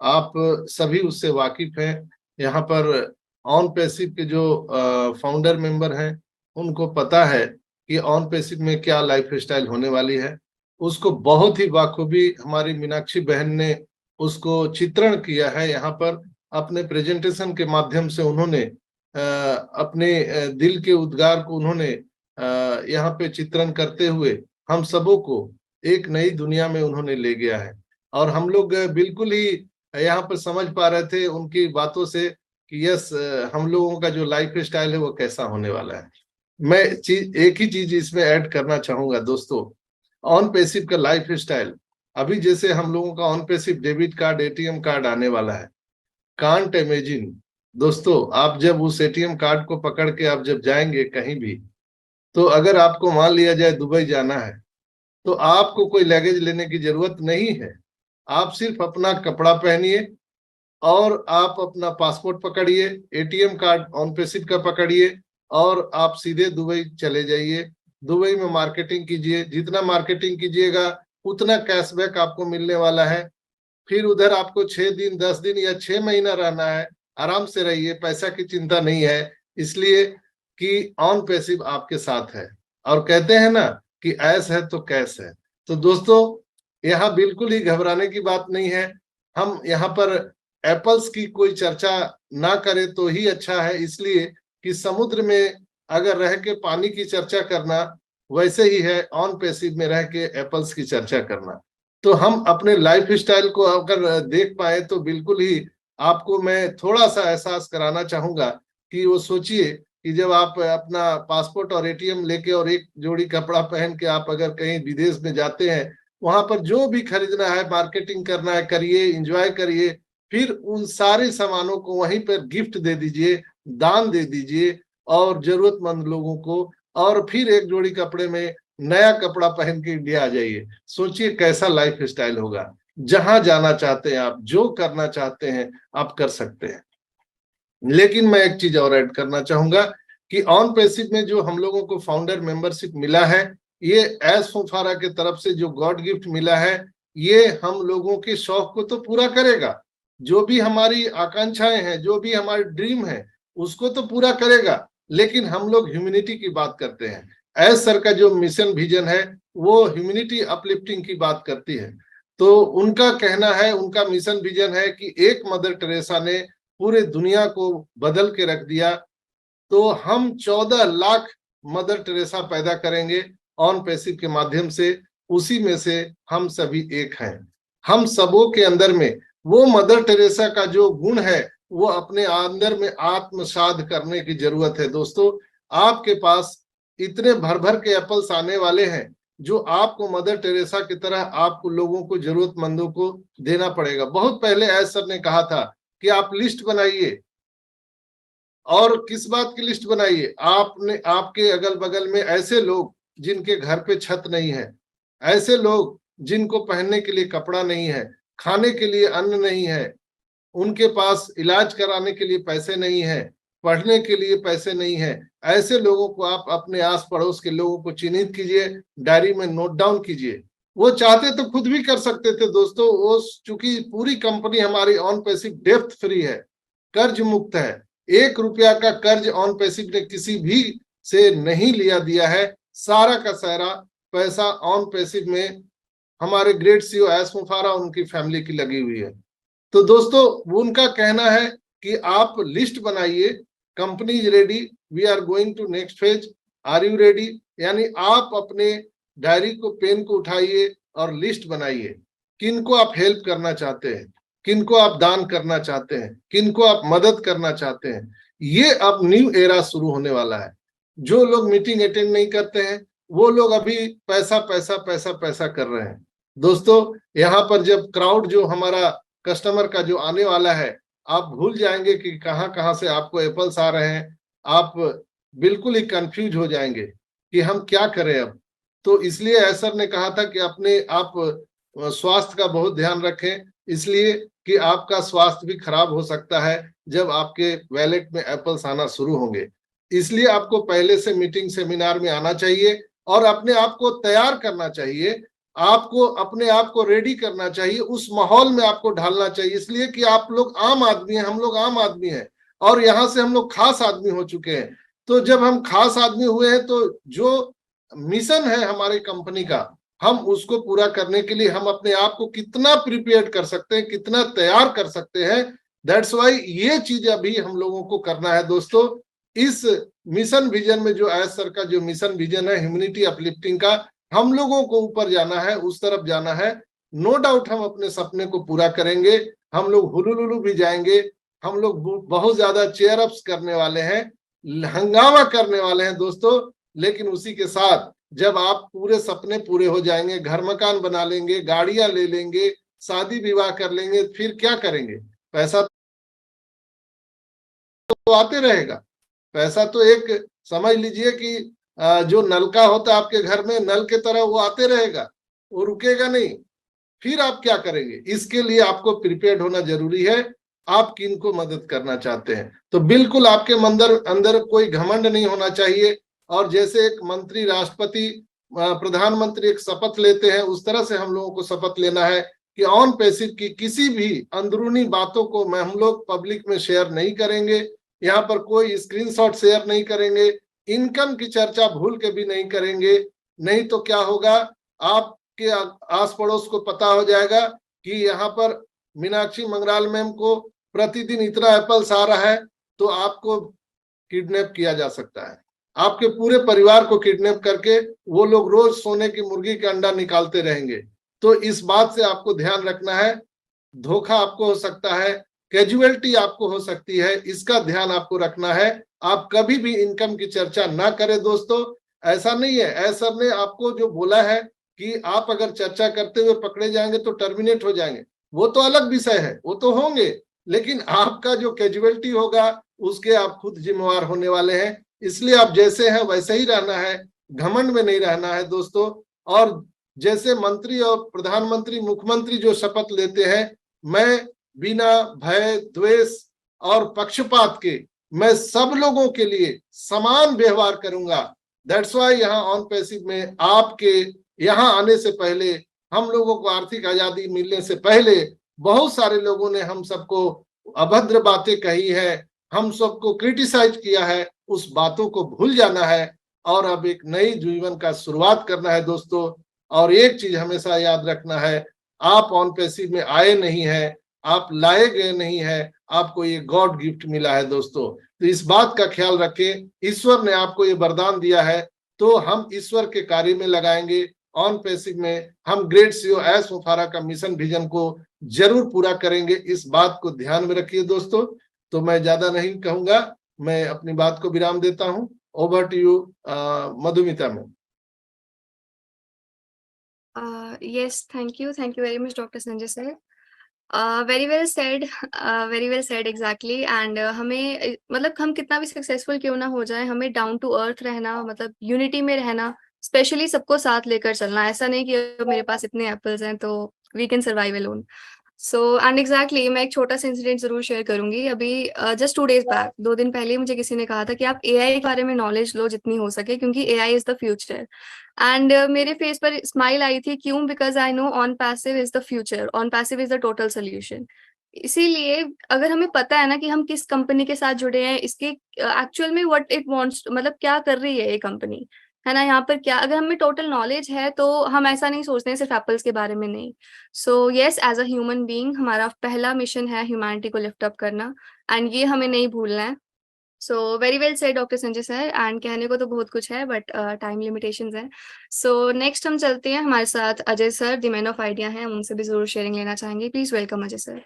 आप सभी उससे वाकिफ हैं। यहाँ पर ऑन पैसिव के जो फाउंडर मेंबर हैं उनको पता है कि ऑन पैसिव में क्या लाइफ स्टाइल होने वाली है। उसको बहुत ही बाखूबी हमारी मीनाक्षी बहन ने उसको चित्रण किया है। यहाँ पर अपने प्रेजेंटेशन के माध्यम से उन्होंने अपने दिल के उद्गार को उन्होंने यहाँ पे चित्रण करते हुए हम सबों को एक नई दुनिया में उन्होंने ले गया है। और हम लोग बिल्कुल ही यहाँ पर समझ पा रहे थे उनकी बातों से कि यस, हम लोगों का जो लाइफ स्टाइल है वो कैसा होने वाला है। मैं एक ही चीज इसमें ऐड करना चाहूंगा दोस्तों। ऑन पैसिव का लाइफ स्टाइल, अभी जैसे हम लोगों का on passive debit card, ATM card आने वाला है। कांट इमेजिन दोस्तों, आप जब उस एटीएम कार्ड को पकड़ के आप जब जाएंगे कहीं भी, तो अगर आपको मान लिया जाए दुबई जाना है, तो आपको कोई लगेज लेने की जरूरत नहीं है। आप सिर्फ अपना कपड़ा पहनिए और आप अपना पासपोर्ट पकड़िए, एटीएम कार्ड ऑन पैसिव का पकड़िए और आप सीधे दुबई चले जाइए। दुबई में मार्केटिंग कीजिए, जितना मार्केटिंग कीजिएगा उतना कैशबैक आपको मिलने वाला है। फिर उधर आपको 6 दिन, 10 दिन या 6 महीना रहना है, आराम से रहिए, पैसा की चिंता नहीं है, इसलिए कि ऑन पैसिव आपके साथ है। और कहते हैं ना कि ऐस है तो कैश है। तो दोस्तों, यहाँ बिल्कुल ही घबराने की बात नहीं है। हम यहाँ पर एप्पल्स की कोई चर्चा ना करें तो ही अच्छा है, इसलिए कि समुद्र में अगर रह के पानी की चर्चा करना वैसे ही है ऑन पैसिव में रह के एप्पल्स की चर्चा करना। तो हम अपने लाइफ स्टाइल को अगर देख पाए तो बिल्कुल ही आपको मैं थोड़ा सा एहसास कराना चाहूंगा कि वो सोचिए कि जब आप अपना पासपोर्ट और एटीएम लेके और एक जोड़ी कपड़ा पहन के आप अगर कहीं विदेश में जाते हैं, वहां पर जो भी खरीदना है, मार्केटिंग करना है, करिए, एंजॉय करिए। फिर उन सारे सामानों को वहीं पर गिफ्ट दे दीजिए, दान दे दीजिए और जरूरतमंद लोगों को, और फिर एक जोड़ी कपड़े में नया कपड़ा पहन के इंडिया आ जाइए। सोचिए कैसा लाइफ स्टाइल होगा। जहां जाना चाहते हैं आप, जो करना चाहते हैं आप कर सकते हैं। लेकिन मैं एक चीज और ऐड करना चाहूंगा कि ऑन पैसिव में जो हम लोगों को फाउंडर मेंबरशिप मिला है, ये एस फुफारा के तरफ से जो गॉड गिफ्ट मिला है, ये हम लोगों के शौक को तो पूरा करेगा। जो भी हमारी आकांक्षाएं हैं, जो भी हमारी ड्रीम है, उसको तो पूरा करेगा। लेकिन हम लोग ह्यूमैनिटी की बात करते हैं। एस सर का जो मिशन विजन है वो ह्यूमैनिटी अपलिफ्टिंग की बात करती है। तो उनका कहना है, उनका मिशन विजन है कि एक मदर टेरेसा ने पूरे दुनिया को बदल के रख दिया, तो हम 14 लाख मदर टेरेसा पैदा करेंगे ऑन पैसिव के माध्यम से। उसी में से हम सभी एक हैं। हम सबों के अंदर में वो मदर टेरेसा का जो गुण है वो अपने अंदर में आत्मसात करने की जरूरत है। दोस्तों, आपके पास इतने भर भर के एप्पल्स आने वाले हैं जो आपको मदर टेरेसा की तरह आपको लोगों को, जरूरतमंदों को देना पड़ेगा। बहुत पहले एस सर ने कहा था कि आप लिस्ट बनाइए। और किस बात की लिस्ट बनाइए? आपने आपके अगल बगल में ऐसे लोग जिनके घर पे छत नहीं है, ऐसे लोग जिनको पहनने के लिए कपड़ा नहीं है, खाने के लिए अन्न नहीं है, उनके पास इलाज कराने के लिए पैसे नहीं है, पढ़ने के लिए पैसे नहीं है। ऐसे लोगों को आप अपने आस पड़ोस के लोगों को चिन्हित कीजिए, डायरी में नोट डाउन कीजिए। वो चाहते तो खुद भी कर सकते थे दोस्तों। वो चूंकि पूरी कंपनी हमारी ऑन पैसिव डेप्थ फ्री है, कर्ज मुक्त है, 1 रुपया का कर्ज ऑन पैसिव ने किसी भी से नहीं लिया दिया है। सारा का सारा पैसा ऑन पैसिव में हमारे ग्रेट सीईओ एस मुफारा उनकी फैमिली की लगी हुई है। तो दोस्तों, वो उनका कहना है कि आप लिस्ट बनाइए, company is ready, we are going to next phase, are you ready? यानी आप अपने डायरी को, पेन को उठाइए और लिस्ट बनाइए। किनको आप हेल्प करना चाहते हैं, किनको आप दान करना चाहते हैं, किनको आप मदद करना चाहते हैं। ये अब न्यू एरा शुरू होने वाला है। जो लोग मीटिंग अटेंड नहीं करते हैं वो लोग अभी पैसा पैसा पैसा पैसा कर रहे हैं। दोस्तों, यहाँ पर जब क्राउड जो हमारा कस्टमर का जो आने वाला है, आप भूल जाएंगे कि कहाँ कहाँ से आपको एप्पल्स आ रहे हैं। आप बिल्कुल ही कंफ्यूज हो जाएंगे कि हम क्या करें अब। तो इसलिए ऐसर ने कहा था कि अपने आप स्वास्थ्य का बहुत ध्यान रखें, इसलिए कि आपका स्वास्थ्य भी खराब हो सकता है जब आपके वैलेट में एप्पल्स आना शुरू होंगे। इसलिए आपको पहले से मीटिंग सेमिनार में आना चाहिए और अपने आप को तैयार करना चाहिए। आपको अपने आप को रेडी करना चाहिए, उस माहौल में आपको ढालना चाहिए, इसलिए कि आप लोग आम आदमी हैं, हम लोग आम आदमी हैं, और यहां से हम लोग खास आदमी हो चुके हैं। तो जब हम खास आदमी हुए हैं तो जो मिशन है हमारी कंपनी का, हम उसको पूरा करने के लिए हम अपने आप को कितना प्रिपेयर कर सकते हैं, कितना तैयार कर सकते हैं, दैट्स वाई ये चीज अभी हम लोगों को करना है दोस्तों। इस मिशन विजन में जो एस सर का जो मिशन विजन है ह्यूमैनिटी अपलिफ्टिंग का, हम लोगों को ऊपर जाना है, उस तरफ जाना है। नो डाउट हम अपने सपने को पूरा करेंगे, हम लोग हुलुलुलु भी जाएंगे, हम लोग बहुत ज्यादा चेयर अप्स करने वाले हैं, हंगामा करने वाले हैं दोस्तों। लेकिन उसी के साथ जब आप पूरे सपने पूरे हो जाएंगे, घर मकान बना लेंगे, गाड़ियां ले लेंगे, शादी विवाह कर लेंगे, फिर क्या करेंगे? पैसा तो आते रहेगा। पैसा तो एक समझ लीजिए कि जो नलका होता है आपके घर में, नल के तरह वो आते रहेगा, वो रुकेगा नहीं। फिर आप क्या करेंगे? इसके लिए आपको प्रिपेयर्ड होना जरूरी है। आप किनको मदद करना चाहते हैं? तो बिल्कुल आपके अंदर अंदर कोई घमंड नहीं होना चाहिए। और जैसे एक मंत्री, राष्ट्रपति, प्रधानमंत्री एक शपथ लेते हैं, उस तरह से हम लोगों को शपथ लेना है कि ऑन पैसिव की किसी भी अंदरूनी बातों को हम लोग पब्लिक में शेयर नहीं करेंगे। यहाँ पर कोई स्क्रीनशॉट शेयर नहीं करेंगे, इनकम की चर्चा भूल के भी नहीं करेंगे। नहीं तो क्या होगा, आपके आस पड़ोस को पता हो जाएगा कि यहाँ पर मीनाक्षी मंगराल मैम को प्रतिदिन इतना एप्पल्स आ रहा है, तो आपको किडनैप किया जा सकता है। आपके पूरे परिवार को किडनैप करके वो लोग रोज सोने की मुर्गी के अंडा निकालते रहेंगे। तो इस बात से आपको ध्यान रखना है। धोखा आपको हो सकता है, कैजुअलिटी आपको हो सकती है, इसका ध्यान आपको रखना है। आप कभी भी इनकम की चर्चा ना करें दोस्तों। ऐसा नहीं है, ऐसा ने आपको जो बोला है कि आप अगर चर्चा करते हुए पकड़े जाएंगे तो टर्मिनेट हो जाएंगे, वो तो अलग विषय है, वो तो होंगे, लेकिन आपका जो कैजुअलिटी होगा उसके आप खुद जिम्मेवार होने वाले हैं। इसलिए आप जैसे हैं वैसे ही रहना है, घमंड में नहीं रहना है दोस्तों। और जैसे मंत्री और प्रधानमंत्री, मुख्यमंत्री जो शपथ लेते हैं, मैं बिना भय, द्वेष और पक्षपात के मैं सब लोगों के लिए समान व्यवहार करूंगा। दैट्स वाई यहाँ ऑन पैसिव में आपके यहाँ आने से पहले, हम लोगों को आर्थिक आजादी मिलने से पहले बहुत सारे लोगों ने हम सबको अभद्र बातें कही है, हम सबको क्रिटिसाइज किया है। उस बातों को भूल जाना है और अब एक नई जीवन का शुरुआत करना है दोस्तों। और एक चीज हमेशा याद रखना है, आप ऑन पैसिव में आए नहीं है, आप लाए गए नहीं है, आपको ये गॉड गिफ्ट मिला है दोस्तों। तो इस बात का ख्याल रखें, ईश्वर ने आपको ये वरदान दिया है, तो हम ईश्वर के कार्य में लगाएंगे। ऑन पैसिव में हम ग्रेट सीईओ एस मुफारा का मिशन विजन को जरूर पूरा करेंगे, इस बात को ध्यान में रखिए दोस्तों। तो मैं ज्यादा नहीं कहूंगा, मैं अपनी बात को विराम देता हूं। Over to you Madhumita ma'am. Yes, thank you very much, Dr. Sanjay sir. Very well said, very well said exactly. And हमें मतलब हम कितना भी सक्सेसफुल क्यों ना हो जाए, हमें डाउन टू अर्थ रहना, मतलब यूनिटी में रहना, स्पेशली सबको साथ लेकर चलना। ऐसा नहीं कि मेरे पास इतने एप्पल्स हैं तो we can survive alone. So and exactly मैं एक छोटा सा इंसिडेंट जरूर शेयर करूंगी। अभी जस्ट 2 days बैक, 2 दिन पहले मुझे किसी ने कहा था कि आप एआई के बारे में नॉलेज लो जितनी हो सके, क्योंकि AI is the future. And मेरे फेस पर स्माइल आई थी, क्यों? Because I know on passive is the future, on passive is the total solution. इसीलिए अगर हमें पता है ना कि हम किस कंपनी के साथ जुड़े हैं, इसके एक्चुअल में व्हाट इट वांट्स, मतलब क्या कर रही है ये कंपनी, है ना, यहाँ पर क्या, अगर हमें टोटल नॉलेज है तो हम ऐसा नहीं सोचते हैं सिर्फ एप्पल्स के बारे में, नहीं। So yes, as a human being हमारा पहला मिशन है ह्यूमैनिटी को लिफ्ट अप करना, एंड ये हमें नहीं भूलना है। So very well said doctor Sanjay sir. And कहने को तो बहुत कुछ है बट टाइम लिमिटेशंस है। सो नेक्स्ट हम चलते हैं, हमारे साथ Ajay sir the man of idea हैं, उनसे भी जरूर शेयरिंग लेना चाहेंगे। Please welcome Ajay sir.